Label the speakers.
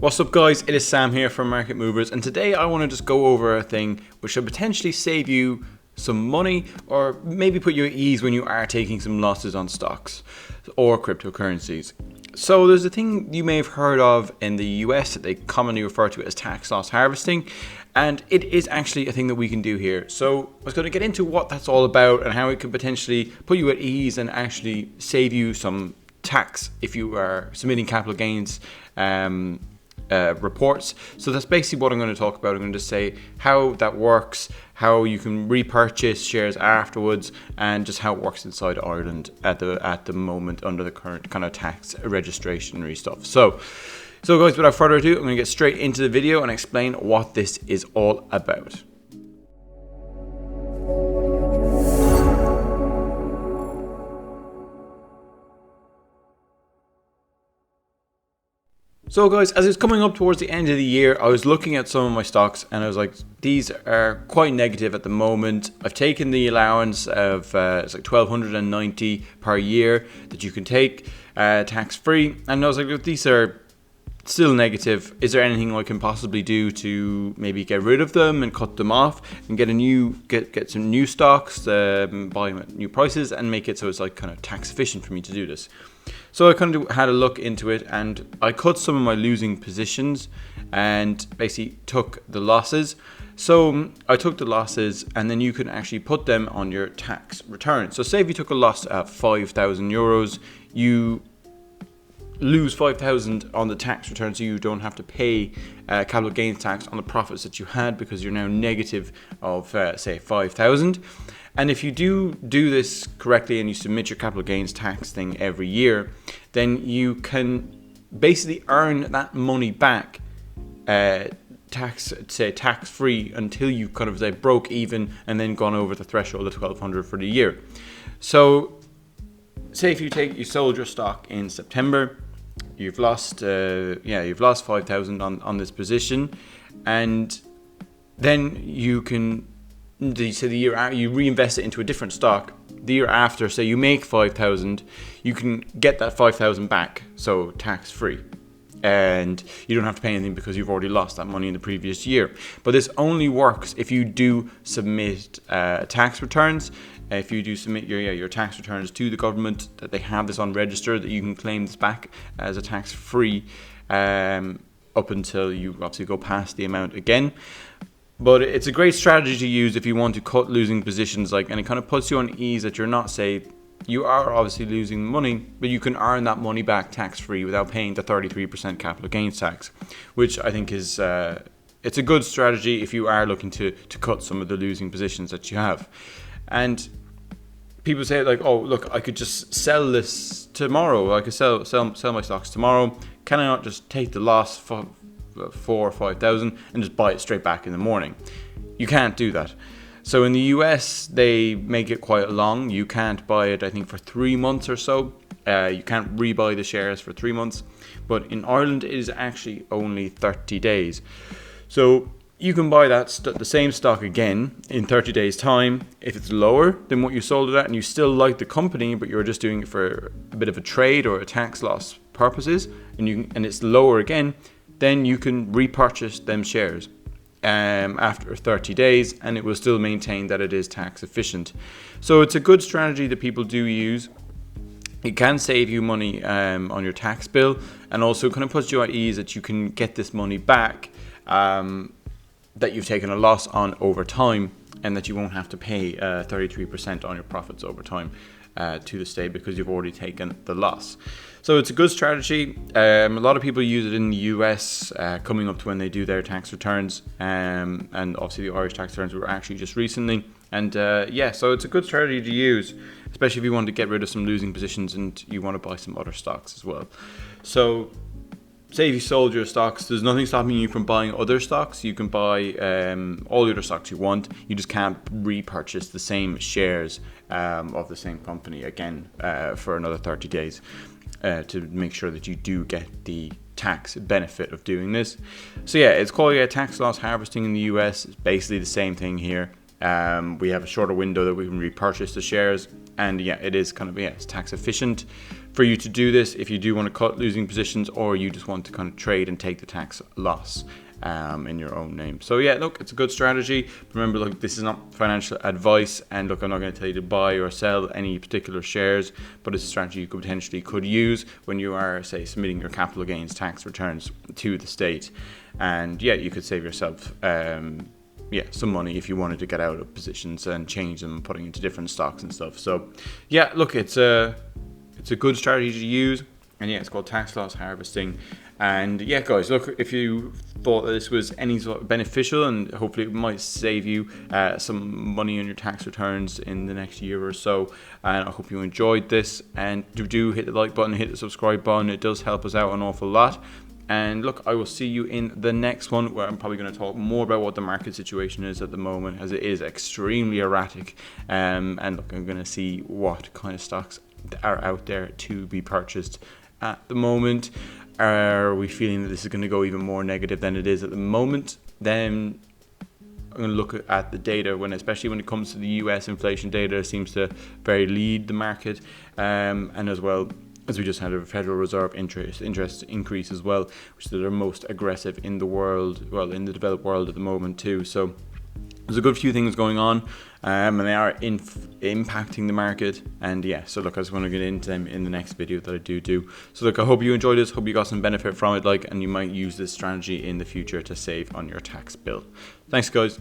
Speaker 1: What's up guys, it is Sam here from Market Movers, and today I want to just go over a thing which should potentially save you some money or maybe put you at ease when you are taking some losses on stocks or cryptocurrencies. So there's a thing you may have heard of in the US that they commonly refer to as tax loss harvesting, and it is actually a thing that we can do here. So I was going to get into what that's all about and how it could potentially put you at ease and actually save you some tax if you are submitting capital gains reports. So that's basically what I'm going to talk about. I'm going to just say how that works, how you can repurchase shares afterwards, and just how it works inside Ireland at the moment under the current kind of tax registrationary stuff. So guys, without further ado, I'm going to get straight into the video and explain what this is all about. So guys, as it's coming up towards the end of the year, I was looking at some of my stocks and I was like, these are quite negative at the moment. I've taken the allowance of it's like 1,290 per year that you can take tax free, and I was like, look, these are still negative. Is there anything I can possibly do to maybe get rid of them and cut them off and get some new stocks, buy them at new prices and make it so it's like kind of tax efficient for me to do this? So I kind of had a look into it and I cut some of my losing positions and basically took the losses. So I took the losses and then you can actually put them on your tax return. So say if you took a loss at 5,000 euros, you lose 5,000 on the tax return, so you don't have to pay capital gains tax on the profits that you had because you're now negative of say 5,000. And if you do this correctly and you submit your capital gains tax thing every year, then you can basically earn that money back tax free until you kind of say broke even and then gone over the threshold of 1,200 for the year. So say if you sold your stock in September, you've lost 5,000 on this position, and then you can you reinvest it into a different stock. The year after, say you make 5,000, you can get that 5,000 back, so tax free, and you don't have to pay anything because you've already lost that money in the previous year. But this only works if you do submit tax returns. If you do submit your tax returns to the government, that they have this on register, that you can claim this back as a tax free up until you obviously go past the amount again. But it's a great strategy to use if you want to cut losing positions, and it kind of puts you on ease that you're not, say, you are obviously losing money, but you can earn that money back tax free without paying the 33% capital gains tax, which I think is it's a good strategy if you are looking to cut some of the losing positions that you have. And people say like, oh look, I could just sell this tomorrow. I could sell my stocks tomorrow. Can I not just take the loss for 4,000 or 5,000 and just buy it straight back in the morning? You can't do that. So in the US, they make it quite long. You can't buy it, I think, for 3 months or so. You can't rebuy the shares for 3 months. But in Ireland, it is actually only 30 days. So you can buy the same stock again in 30 days time. If it's lower than what you sold it at and you still like the company, but you're just doing it for a bit of a trade or a tax loss purposes, and it's lower again, then you can repurchase them shares after 30 days and it will still maintain that it is tax efficient. So it's a good strategy that people do use. It can save you money on your tax bill, and also kind of puts you at ease that you can get this money back that you've taken a loss on over time, and that you won't have to pay 33% on your profits over time to the state because you've already taken the loss. So it's a good strategy. A lot of people use it in the US coming up to when they do their tax returns, and obviously the Irish tax returns were actually just recently. And so it's a good strategy to use, especially if you want to get rid of some losing positions and you want to buy some other stocks as well. So say if you sold your stocks, there's nothing stopping you from buying other stocks. You can buy all the other stocks you want. You just can't repurchase the same shares of the same company again for another 30 days to make sure that you do get the tax benefit of doing this. So yeah, it's called tax loss harvesting in the US. It's basically the same thing here. We have a shorter window that we can repurchase the shares, and yeah, it is kind of it's tax efficient for you to do this if you do want to cut losing positions, or you just want to kind of trade and take the tax loss in your own name. So yeah, look, it's a good strategy. Remember, look, this is not financial advice, and look, I'm not going to tell you to buy or sell any particular shares, but it's a strategy you could use when you are, say, submitting your capital gains tax returns to the state. And yeah, you could save yourself some money if you wanted to get out of positions and change them, putting into different stocks and stuff. So yeah, look, it's a good strategy to use, and yeah, it's called tax loss harvesting. And yeah, guys, look, if you thought that this was any sort of beneficial, and hopefully it might save you some money on your tax returns in the next year or so, and I hope you enjoyed this. And do hit the like button, hit the subscribe button. It does help us out an awful lot. And look, I will see you in the next one, where I'm probably going to talk more about what the market situation is at the moment, as it is extremely erratic. And look, I'm going to see what kind of stocks are out there to be purchased at the moment. Are we feeling that this is going to go even more negative than it is at the moment? Then I'm going to look at the data, especially when it comes to the US inflation data, seems to very lead the market, and as well as we just had a Federal Reserve interest increase as well, which is the most aggressive in the world, well, in the developed world at the moment too. So there's a good few things going on, and they are impacting the market. And yeah, so look, I just want to get into them in the next video that I do. So look, I hope you enjoyed this, hope you got some benefit from it, and you might use this strategy in the future to save on your tax bill. Thanks, guys.